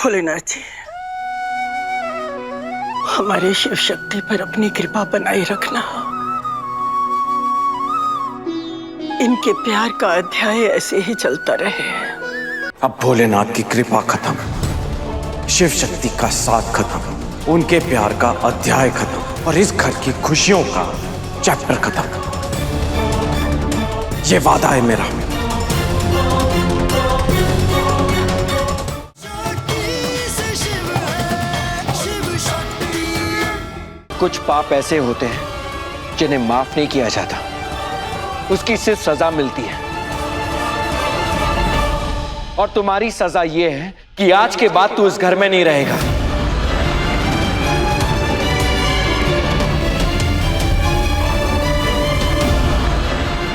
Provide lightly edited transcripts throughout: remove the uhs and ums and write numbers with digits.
भोलेनाथ जी, हमारे शिव शक्ति पर अपनी कृपा बनाए रखना। इनके प्यार का अध्याय ऐसे ही चलता रहे। अब भोलेनाथ की कृपा खत्म, शिव शक्ति का साथ खत्म, उनके प्यार का अध्याय खत्म और इस घर की खुशियों का चैप्टर खत्म। ये वादा है मेरा। कुछ पाप ऐसे होते हैं जिन्हें माफ नहीं किया जाता, उसकी सिर्फ सजा मिलती है। और तुम्हारी सजा यह है कि आज के बाद तू इस घर में नहीं रहेगा।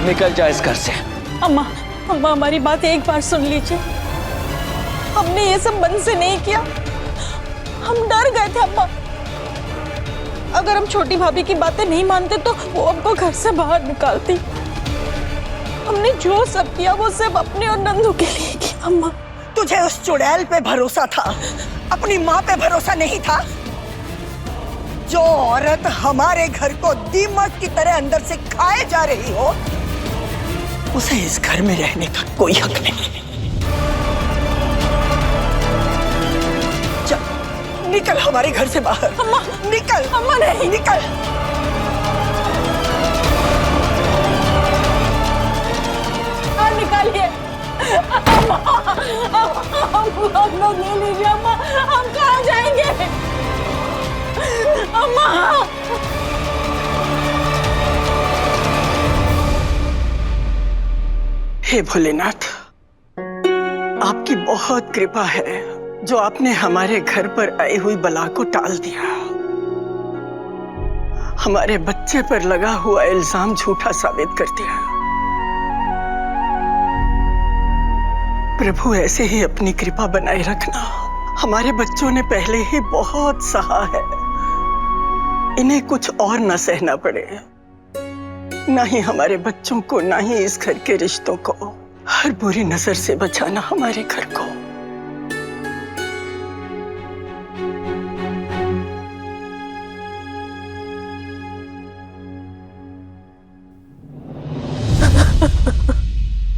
निकल जा इस घर से। अम्मा, अम्मा हमारी बात एक बार सुन लीजिए। हमने ये सब मन से नहीं किया, हम डर गए थे अम्मा। अगर हम छोटी भाभी की बातें नहीं मानते तो वो हमको घर से बाहर निकालती। हमने जो सब किया वो सब अपने और नंदू के लिए किया अम्मा। तुझे उस चुड़ैल पे भरोसा था, अपनी माँ पे भरोसा नहीं था। जो औरत हमारे घर को दीमक की तरह अंदर से खाए जा रही हो, उसे इस घर में रहने का कोई हक नहीं। चल, निकल हमारे घर से बाहर। अम्मा, निकल। अम्मा नहीं। निकल। निकालिए अम्मा, हम लोग ले लीजिए अम्मा। हम कहाँ जाएंगे अम्मा? हे भोलेनाथ, आपकी बहुत कृपा है जो आपने हमारे घर पर आई हुई बला को टाल दिया। हमारे बच्चे पर लगा हुआ इल्जाम झूठा साबित कर दिया। प्रभु ऐसे ही अपनी कृपा बनाए रखना। हमारे बच्चों ने पहले ही बहुत सहा है, इन्हें कुछ और न सहना पड़े। ना ही हमारे बच्चों को, ना ही इस घर के रिश्तों को। हर बुरी नजर से बचाना हमारे घर को।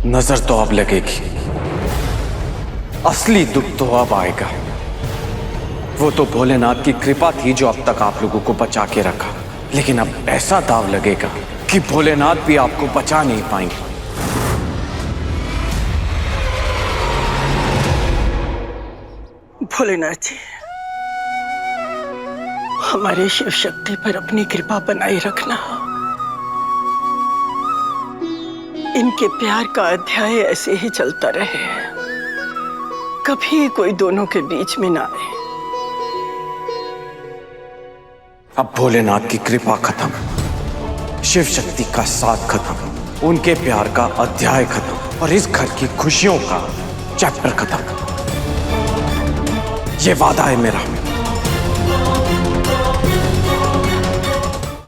नजर तो अब लगेगी, असली दुख तो अब आएगा। वो तो भोलेनाथ की कृपा थी जो अब तक आप लोगों को बचा के रखा, लेकिन अब ऐसा दाव लगेगा कि भोलेनाथ भी आपको बचा नहीं पाएंगे। भोलेनाथ जी, हमारे शिव शक्ति पर अपनी कृपा बनाए रखना। इनके प्यार का अध्याय ऐसे ही चलता रहे। कभी कोई दोनों के बीच में ना आए। अब भोलेनाथ की कृपा खत्म, शिव शक्ति का साथ खत्म, उनके प्यार का अध्याय खत्म और इस घर की खुशियों का चैप्टर खत्म। ये वादा है मेरा।